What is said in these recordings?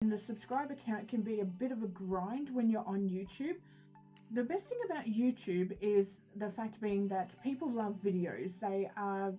and the subscriber count can be a bit of a grind when you're on YouTube. The best thing about YouTube is the fact being that people love videos. They are,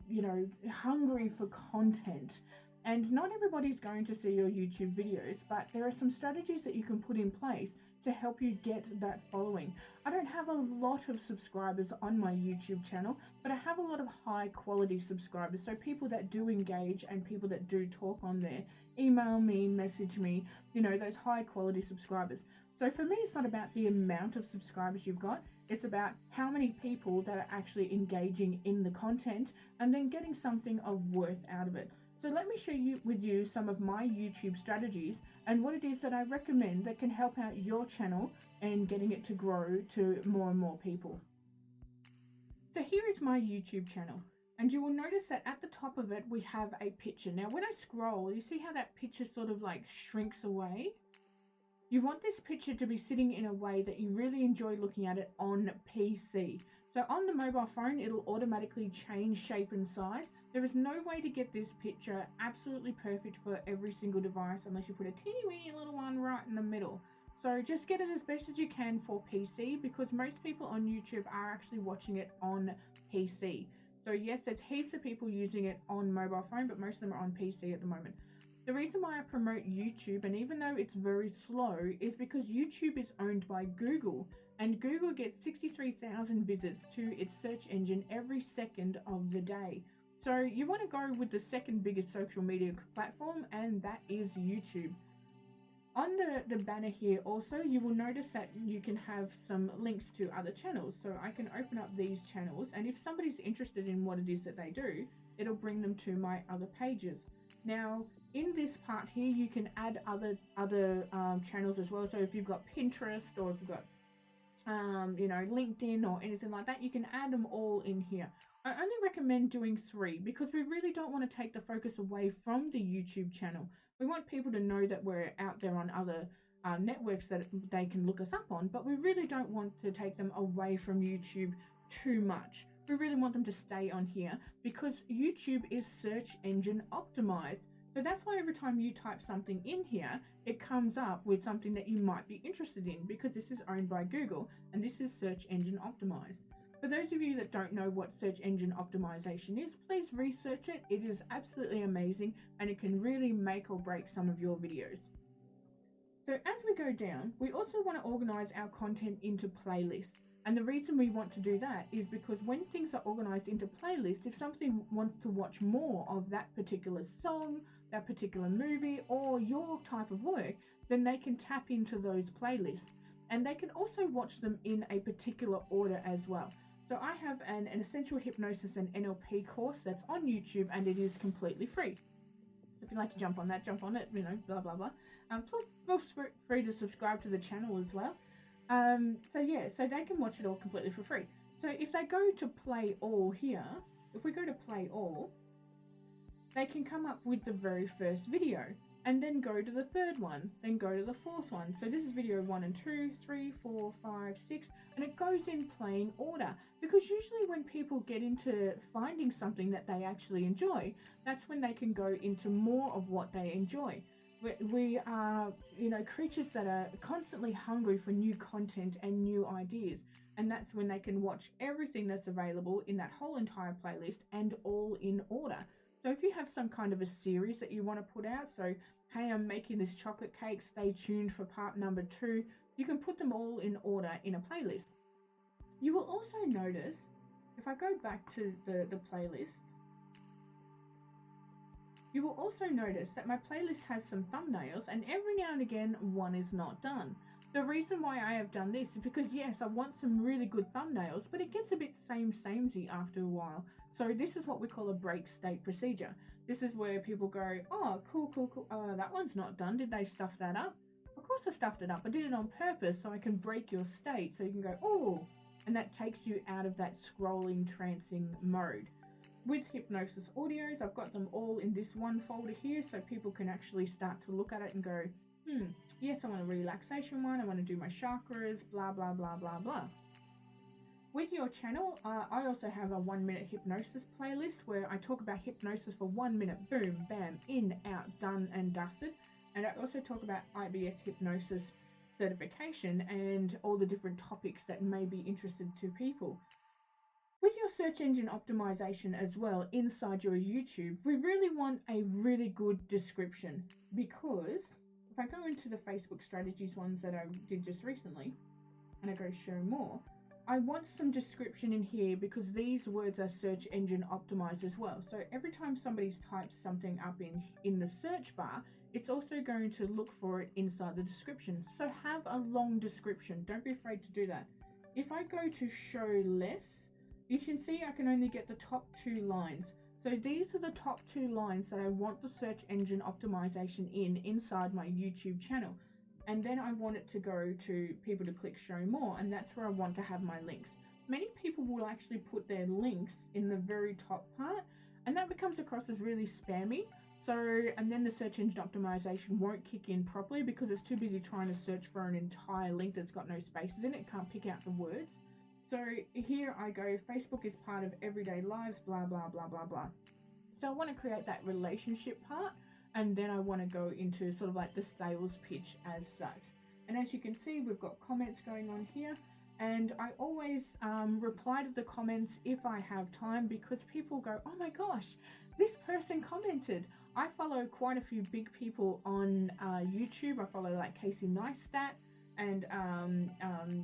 hungry for content. And not everybody's going to see your YouTube videos, but there are some strategies that you can put in place to help you get that following. I don't have a lot of subscribers on my YouTube channel, but I have a lot of high quality subscribers. So people that do engage and people that do talk on there, email me, message me, those high quality subscribers. So for me, it's not about the amount of subscribers you've got. It's about how many people that are actually engaging in the content and then getting something of worth out of it. So let me share with you some of my YouTube strategies and what it is that I recommend that can help out your channel and getting it to grow to more and more people. So here is my YouTube channel, and you will notice that at the top of it we have a picture. Now when I scroll, you see how that picture sort of like shrinks away? You want this picture to be sitting in a way that you really enjoy looking at it on PC. So on the mobile phone, it'll automatically change shape and size. There is no way to get this picture absolutely perfect for every single device unless you put a teeny weeny little one right in the middle. So just get it as best as you can for PC, because most people on YouTube are actually watching it on PC. So yes, there's heaps of people using it on mobile phone, but most of them are on PC at the moment. The reason why I promote YouTube, and even though it's very slow, is because YouTube is owned by Google, and Google gets 63,000 visits to its search engine every second of the day. So you want to go with the second biggest social media platform, and that is YouTube. On the banner here also, you will notice that you can have some links to other channels. So I can open up these channels, and if somebody's interested in what it is that they do, it'll bring them to my other pages. Now, in this part here, you can add other channels as well. So if you've got Pinterest, or if you've got LinkedIn or anything like that, you can add them all in here. I only recommend doing 3 because we really don't want to take the focus away from the YouTube channel. We want people to know that we're out there on other networks that they can look us up on, but we really don't want to take them away from YouTube too much. We really want them to stay on here because YouTube is search engine optimized. So that's why every time you type something in here, it comes up with something that you might be interested in, because this is owned by Google and this is search engine optimized. For those of you that don't know what search engine optimization is, please research it. It is absolutely amazing and it can really make or break some of your videos. So as we go down, we also want to organize our content into playlists. And the reason we want to do that is because when things are organized into playlists, if somebody wants to watch more of that particular song, that particular movie, or your type of work, then they can tap into those playlists. And they can also watch them in a particular order as well. So I have an essential hypnosis and NLP course that's on YouTube, and it is completely free. So if you'd like to jump on that, jump on it, blah, blah, blah. Feel free to subscribe to the channel as well. So they can watch it all completely for free. So if they go to play all here, if we go to play all, they can come up with the very first video and then go to the third one, then go to the fourth one. So this is video 1 and 2, 3, 4, 5, 6, and it goes in playing order, because usually when people get into finding something that they actually enjoy, that's when they can go into more of what they enjoy. We are, creatures that are constantly hungry for new content and new ideas, and that's when they can watch everything that's available in that whole entire playlist and all in order. So if you have some kind of a series that you want to put out, so hey, I'm making this chocolate cake, stay tuned for part number 2, you can put them all in order in a playlist. You will also notice, if I go back to the playlist, you will also notice that my playlist has some thumbnails, and every now and again one is not done. The reason why I have done this is because, yes, I want some really good thumbnails, but it gets a bit samey after a while. So this is what we call a break state procedure. This is where people go, oh, cool, that one's not done. Did they stuff that up? Of course I stuffed it up. I did it on purpose so I can break your state, so you can go, oh, and that takes you out of that scrolling, trancing mode. With hypnosis audios, I've got them all in this one folder here, so people can actually start to look at it and go, yes, I want a relaxation one, I want to do my chakras, blah, blah, blah, blah, blah. With your channel, I also have a 1-minute hypnosis playlist where I talk about hypnosis for 1 minute, boom, bam, in, out, done and dusted. And I also talk about IBS hypnosis certification and all the different topics that may be interested to people. With your search engine optimization as well inside your YouTube, we really want a really good description, because if I go into the Facebook strategies ones that I did just recently and I go show more, I want some description in here because these words are search engine optimized as well. So every time somebody types something up in the search bar, it's also going to look for it inside the description. So have a long description. Don't be afraid to do that. If I go to show less, you can see I can only get the top 2 lines. So these are the top 2 lines that I want the search engine optimization inside my YouTube channel. And then I want it to go to people to click show more, and that's where I want to have my links. Many people will actually put their links in the very top part, and that becomes across as really spammy. So, and then the search engine optimization won't kick in properly because it's too busy trying to search for an entire link that's got no spaces in it. It can't pick out the words. So here I go, Facebook is part of everyday lives, blah, blah, blah, blah, blah. So I want to create that relationship part, and then I want to go into sort of like the sales pitch as such. And as you can see, we've got comments going on here, and I always reply to the comments if I have time, because people go, oh my gosh, this person commented. I follow quite a few big people on YouTube. I follow like Casey Neistat and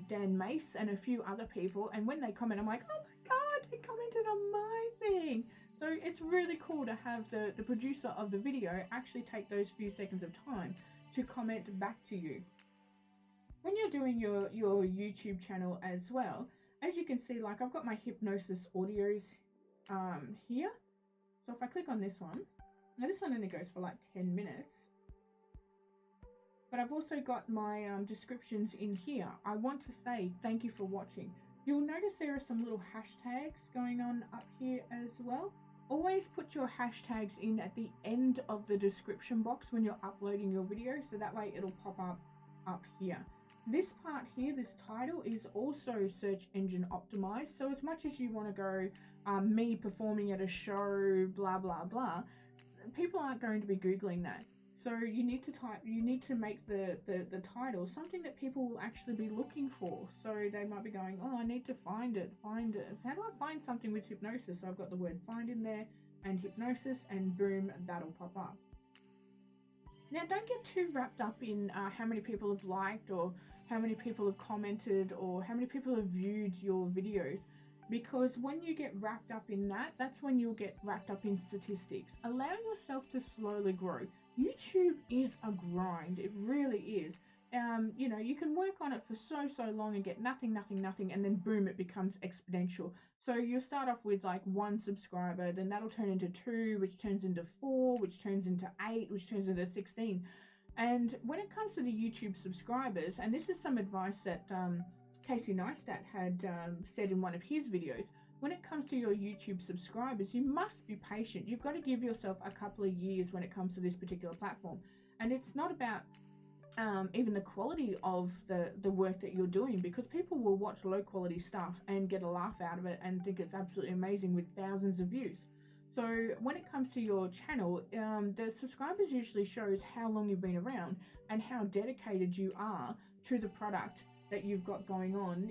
Dan Mace and a few other people, and when they comment, I'm like, oh my god, they commented on my thing. So it's really cool to have the producer of the video actually take those few seconds of time to comment back to you. When you're doing your YouTube channel as well, as you can see, like I've got my hypnosis audios here. So if I click on this one, now this one only goes for like 10 minutes. But I've also got my descriptions in here. I want to say thank you for watching. You'll notice there are some little hashtags going on up here as well. Always put your hashtags in at the end of the description box when you're uploading your video, so that way it'll pop up here. This part here, this title, is also search engine optimized. So as much as you want to go me performing at a show, blah blah blah, people aren't going to be Googling that. So you need to make the title something that people will actually be looking for. So they might be going, oh, I need to find it. How do I find something with hypnosis? So I've got the word find in there and hypnosis, and boom, that'll pop up. Now, don't get too wrapped up in how many people have liked, or how many people have commented, or how many people have viewed your videos. Because when you get wrapped up in that, that's when you'll get wrapped up in statistics. Allow yourself to slowly grow. YouTube is a grind. It really is. You know, you can work on it for so long and get nothing, and then boom, it becomes exponential. So you'll start off with like 1 subscriber, then that'll turn into 2, which turns into 4, which turns into 8, which turns into 16. And when it comes to the YouTube subscribers, and this is some advice that Casey Neistat had said in one of his videos, when it comes to your YouTube subscribers, you must be patient. You've got to give yourself a couple of years when it comes to this particular platform. And it's not about even the quality of the work that you're doing, because people will watch low quality stuff and get a laugh out of it and think it's absolutely amazing with thousands of views. So when it comes to your channel, the subscribers usually shows how long you've been around and how dedicated you are to the product that you've got going on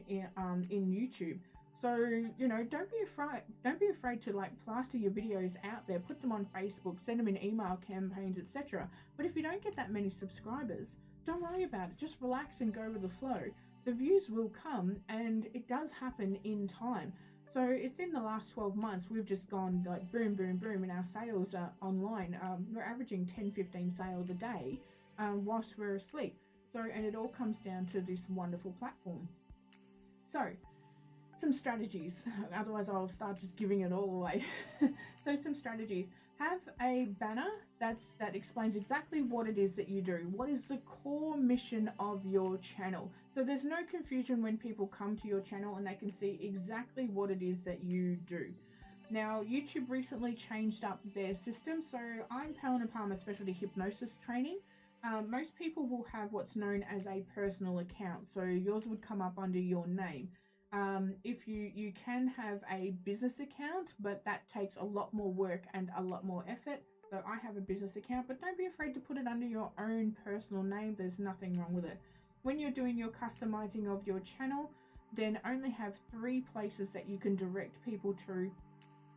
in YouTube. So, you know, don't be afraid to like plaster your videos out there, put them on Facebook, send them in email campaigns, etc. But if you don't get that many subscribers, don't worry about it. Just relax and go with the flow. The views will come, and it does happen in time. So it's in the last 12 months, we've just gone like boom, boom, boom, and our sales are online. We're averaging 10-15 sales a day whilst we're asleep. So, and it all comes down to this wonderful platform. So, some strategies, otherwise I'll start just giving it all away. So some strategies. Have a banner that explains exactly what it is that you do. What is the core mission of your channel? So there's no confusion when people come to your channel and they can see exactly what it is that you do. Now, YouTube recently changed up their system. So I'm Palin & Palmer Specialty Hypnosis Training. Most people will have what's known as a personal account. So yours would come up under your name. If you can have a business account, but that takes a lot more work and a lot more effort. So I have a business account, but don't be afraid to put it under your own personal name. There's nothing wrong with it. When you're doing your customizing of your channel, then only have 3 places that you can direct people to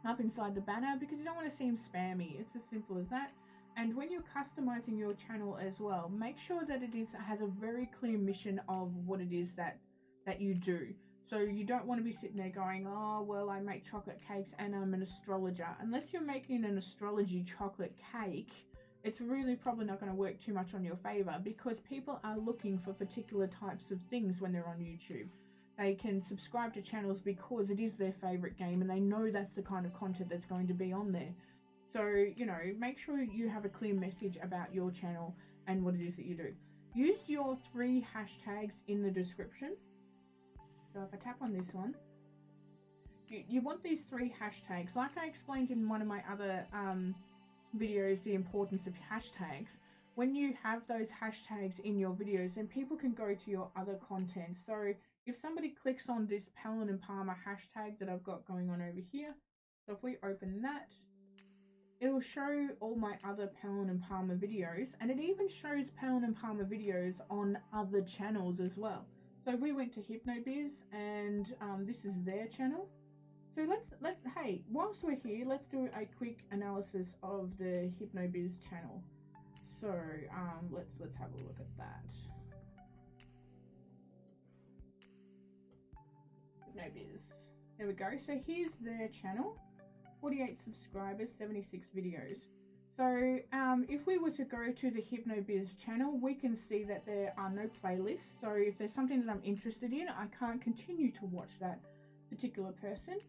up inside the banner, because you don't want to seem spammy. It's as simple as that. And when you're customizing your channel as well, make sure that it has a very clear mission of what it is that you do. So you don't want to be sitting there going, oh, well, I make chocolate cakes and I'm an astrologer. Unless you're making an astrology chocolate cake, it's really probably not going to work too much on your favor, because people are looking for particular types of things when they're on YouTube. They can subscribe to channels because it is their favorite game and they know that's the kind of content that's going to be on there. So, you know, make sure you have a clear message about your channel and what it is that you do. Use your 3 hashtags in the description. So if I tap on this one, you want these 3 hashtags. Like I explained in one of my other videos, the importance of hashtags. When you have those hashtags in your videos, then people can go to your other content. So if somebody clicks on this Palin and Palmer hashtag that I've got going on over here, so if we open that, it'll show all my other Palin and Palmer videos, and it even shows Palin and Palmer videos on other channels as well. So we went to Hypnobiz, and this is their channel. So let's hey, whilst we're here, let's do a quick analysis of the Hypnobiz channel. So let's have a look at that. Hypnobiz. There we go. So here's their channel. 48 subscribers, 76 videos. So if we were to go to the Hypnobiz channel, we can see that there are no playlists. So if there's something that I'm interested in, I can't continue to watch that particular person.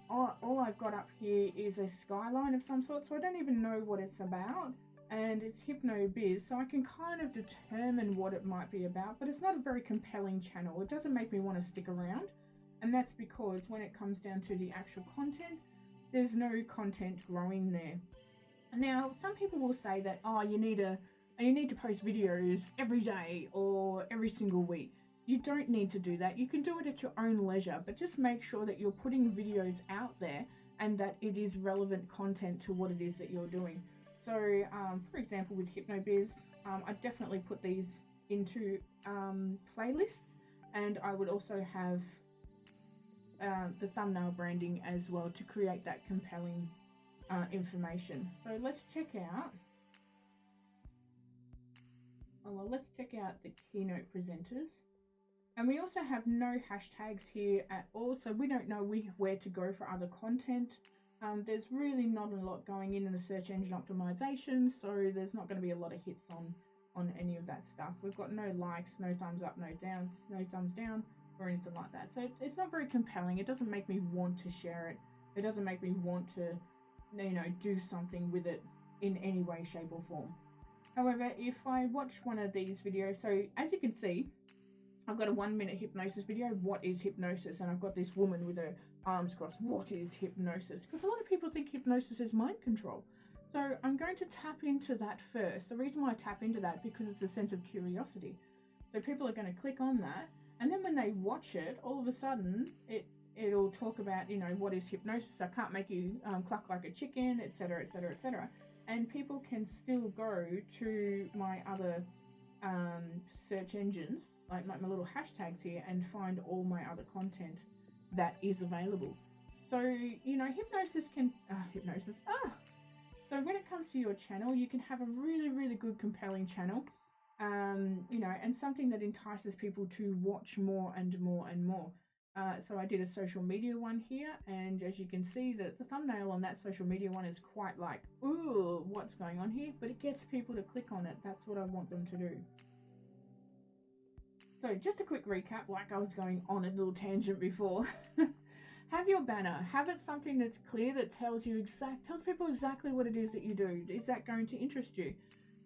All I've got up here is a skyline of some sort, so I don't even know what it's about. And it's Hypnobiz, so I can kind of determine what it might be about, but it's not a very compelling channel. It doesn't make me want to stick around, and that's because when it comes down to the actual content, there's no content growing there. Now, some people will say that, oh, you need to post videos every day or every single week. You don't need to do that. You can do it at your own leisure, but just make sure that you're putting videos out there and that it is relevant content to what it is that you're doing. So, for example, with Hypnobiz, I definitely put these into playlists, and I would also have the thumbnail branding as well to create that compelling information. So let's check out. Oh, well, let's check out the keynote presenters. And we also have no hashtags here at all, so we don't know where to go for other content. There's really not a lot going in the search engine optimization, so there's not going to be a lot of hits on any of that stuff. We've got no likes, no thumbs up, no downs, no thumbs down, or anything like that. So it's not very compelling. It doesn't make me want to share it. It doesn't make me want to, you know, do something with it in any way, shape, or form. However, if I watch one of these videos, so as you can see, I've got a 1-minute hypnosis video. What is hypnosis? And I've got this woman with her arms crossed. What is hypnosis? Because a lot of people think hypnosis is mind control. So I'm going to tap into that first. The reason why I tap into that, because it's a sense of curiosity. So people are going to click on that, and then when they watch it, all of a sudden it'll talk about, you know, what is hypnosis? I can't make you cluck like a chicken, etc., etc., etc. And people can still go to my other search engines, like my little hashtags here, and find all my other content that is available. So, you know, hypnosis can so when it comes to your channel, you can have a really, really good, compelling channel, you know, and something that entices people to watch more and more and more. So I did a social media one here, and as you can see, the thumbnail on that social media one is quite like, ooh, what's going on here? But it gets people to click on it. That's what I want them to do. So just a quick recap, like I was going on a little tangent before. Have your banner, have it something that's clear, that tells people exactly what it is that you do. Is that going to interest you?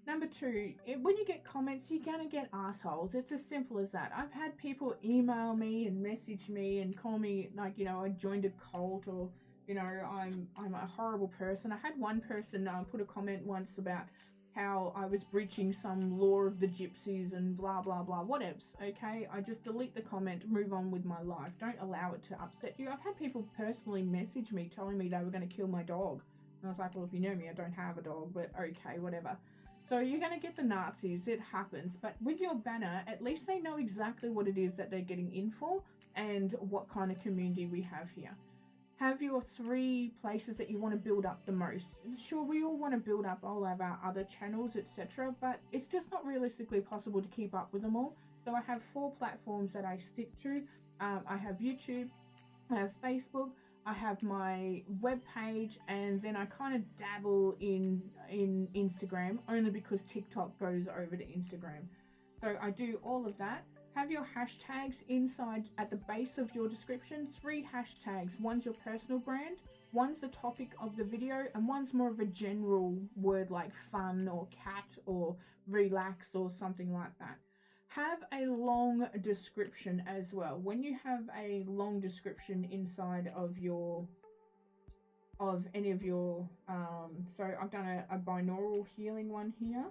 Number 2, when you get comments, you're going to get assholes. It's as simple as that. I've had people email me and message me and call me like, you know, I joined a cult, or, you know, I'm a horrible person. I had one person put a comment once about how I was breaching some law of the gypsies and blah, blah, blah, whatevs, okay? I just delete the comment, move on with my life. Don't allow it to upset you. I've had people personally message me telling me they were going to kill my dog And I was like, well, if you know me, I don't have a dog, but okay, whatever. So you're going to get the Nazis, it happens. But with your banner, at least they know exactly what it is that they're getting in for and what kind of community we have here. Have your 3 places that you want to build up the most. Sure, we all want to build up all of our other channels, etc., but it's just not realistically possible to keep up with them all. So I have 4 platforms that I stick to. I have YouTube, I have Facebook, I have my web page, and then I kind of dabble in Instagram, only because TikTok goes over to Instagram. So I do all of that. Have your hashtags inside at the base of your description. 3 hashtags. One's your personal brand, one's the topic of the video, and one's more of a general word like fun or cat or relax or something like that. Have a long description as well. When you have a long description inside of any of your so I've done a binaural healing one here.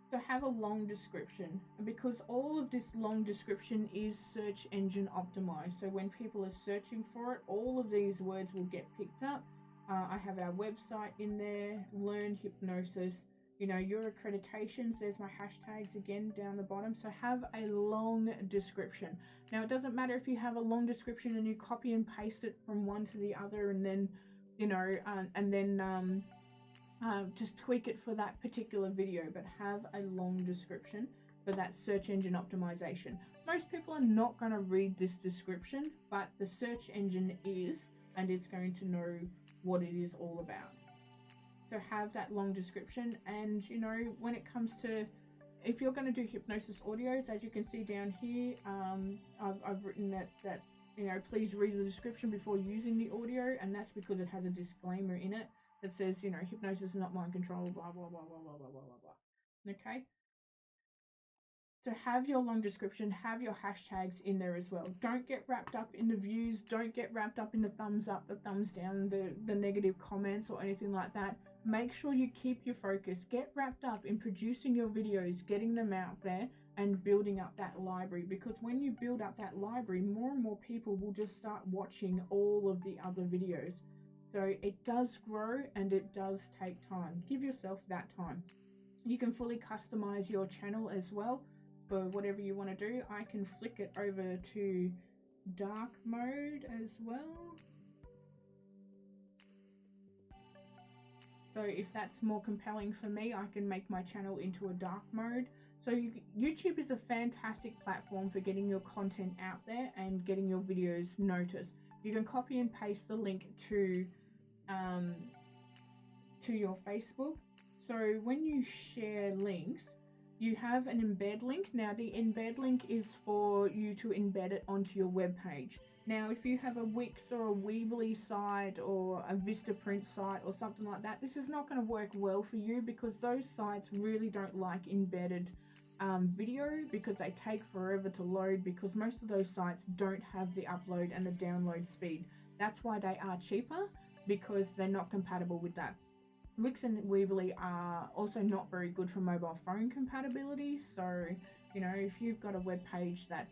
So have a long description, because all of this long description is search engine optimized. So when people are searching for it, all of these words will get picked up. I have our website in there, Learn Hypnosis, you know, your accreditations, there's my hashtags again down the bottom. So have a long description. Now it doesn't matter if you have a long description and you copy and paste it from one to the other, and then, you know, just tweak it for that particular video, but have a long description for that search engine optimization. Most people are not going to read this description, but the search engine is, and it's going to know what it is all about. So have that long description. And you know, when it comes to, if you're going to do hypnosis audios, as you can see down here, I've written that you know, please read the description before using the audio, and that's because it has a disclaimer in it that says, you know, hypnosis is not mind control, blah, blah, blah, blah, blah, blah, blah, blah, blah. Okay? So have your long description, have your hashtags in there as well. Don't get wrapped up in the views, don't get wrapped up in the thumbs up, the thumbs down, the negative comments or anything like that. Make sure you keep your focus. Get wrapped up in producing your videos, getting them out there, and building up that library. Because when you build up that library, more and more people will just start watching all of the other videos. So it does grow and it does take time. Give yourself that time. You can fully customize your channel as well for whatever you want to do. I can flick it over to dark mode as well. So if that's more compelling for me, I can make my channel into a dark mode. So YouTube is a fantastic platform for getting your content out there and getting your videos noticed. You can copy and paste the link to your Facebook. So when you share links, you have an embed link. Now the embed link is for you to embed it onto your web page. Now if you have a Wix or a Weebly site or a Vistaprint site or something like that, this is not going to work well for you, because those sites really don't like embedded video, because they take forever to load, because most of those sites don't have the upload and the download speed. That's why they are cheaper, because they're not compatible with that. Wix and Weebly are also not very good for mobile phone compatibility. So, you know, if you've got a web page that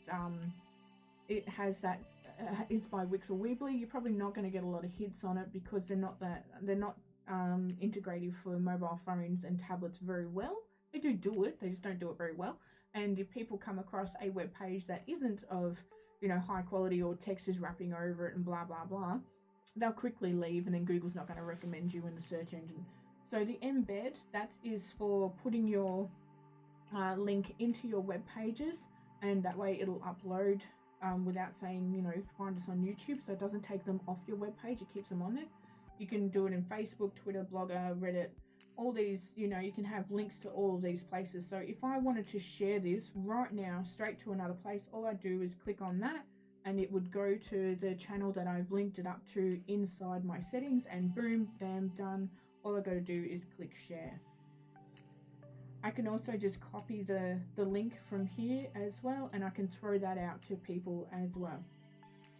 it has that it's by Wix or Weebly, you're probably not going to get a lot of hits on it, because they're not integrated for mobile phones and tablets very well. They do it, they just don't do it very well. And if people come across a web page that isn't of, you know, high quality, or text is wrapping over it and blah blah blah, they'll quickly leave, and then Google's not going to recommend you in the search engine. So the embed, that is for putting your link into your web pages, and that way it'll upload without saying, you know, find us on YouTube. So it doesn't take them off your web page, it keeps them on there. You can do it in Facebook, Twitter, Blogger, Reddit, all these, you know, you can have links to all of these places. So if I wanted to share this right now straight to another place, all I do is click on that, and it would go to the channel that I've linked it up to inside my settings, and boom, bam, done. All I got to do is click share. I can also just copy the link from here as well, and I can throw that out to people as well.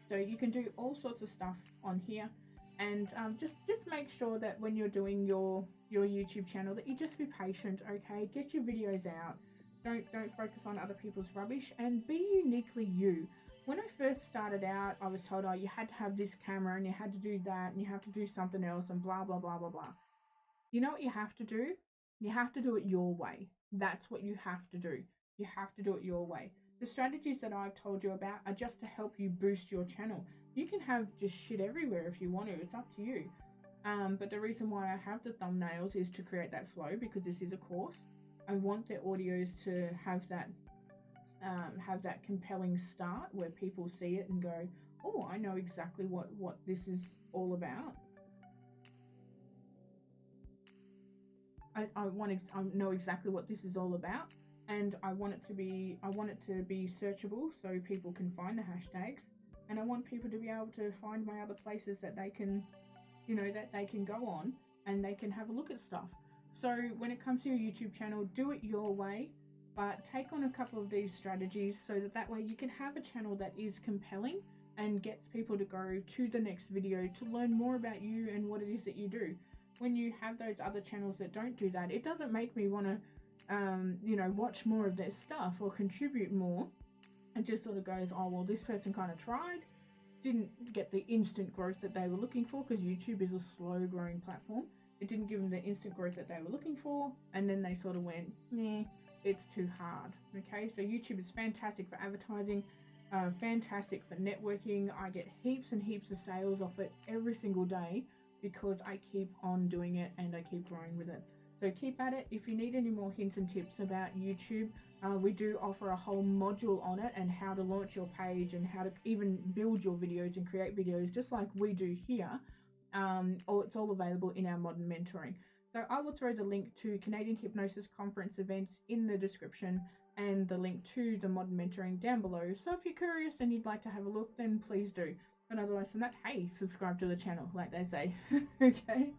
So you can do all sorts of stuff on here, and just make sure that when you're doing your YouTube channel, that you just be patient, okay? Get your videos out. Don't focus on other people's rubbish, and be uniquely you. When I first started out, I was told, oh, you had to have this camera and you had to do that and you have to do something else and blah, blah, blah, blah, blah. You know what you have to do? You have to do it your way. That's what you have to do. You have to do it your way. The strategies that I've told you about are just to help you boost your channel. You can have just shit everywhere if you want to. It's up to you. But the reason why I have the thumbnails is to create that flow, because this is a course. I want the audios to have that compelling start where people see it and go, oh, I know exactly what this is all about. I know exactly what this is all about, and I want it to be searchable so people can find the hashtags, and I want people to be able to find my other places that they can, that they can go on and they can have a look at stuff. So when it comes to your YouTube channel, do it your way, but take on a couple of these strategies so that way you can have a channel that is compelling and gets people to go to the next video to learn more about you and what it is that you do. When you have those other channels that don't do that, it doesn't make me want to watch more of their stuff or contribute more. It just sort of goes, oh well, this person kind of tried, didn't get the instant growth that they were looking for, because YouTube is a slow growing platform. It didn't give them the instant growth that they were looking for, and then they sort of went, nah, it's too hard. Okay, so YouTube is fantastic for advertising, fantastic for networking. I get heaps and heaps of sales off it every single day because I keep on doing it and I keep growing with it. So keep at it. If you need any more hints and tips about YouTube, we do offer a whole module on it and how to launch your page and how to even build your videos and create videos just like we do here. It's all available in our modern mentoring. So I will throw the link to Canadian Hypnosis Conference events in the description and the link to the modern mentoring down below. So if you're curious and you'd like to have a look, then please do. But otherwise than that, hey, subscribe to the channel, like they say. Okay.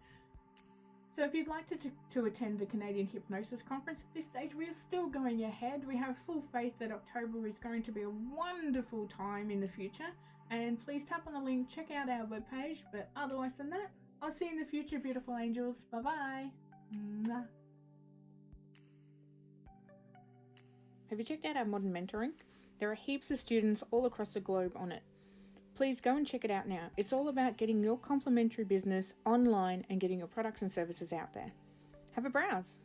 So if you'd like to attend the Canadian Hypnosis Conference, at this stage we are still going ahead. We have full faith that October is going to be a wonderful time in the future. And please tap on the link, check out our webpage. But otherwise than that, I'll see you in the future, beautiful angels. Bye-bye. Mwah. Have you checked out our modern mentoring? There are heaps of students all across the globe on it. Please go and check it out now. It's all about getting your complimentary business online and getting your products and services out there. Have a browse.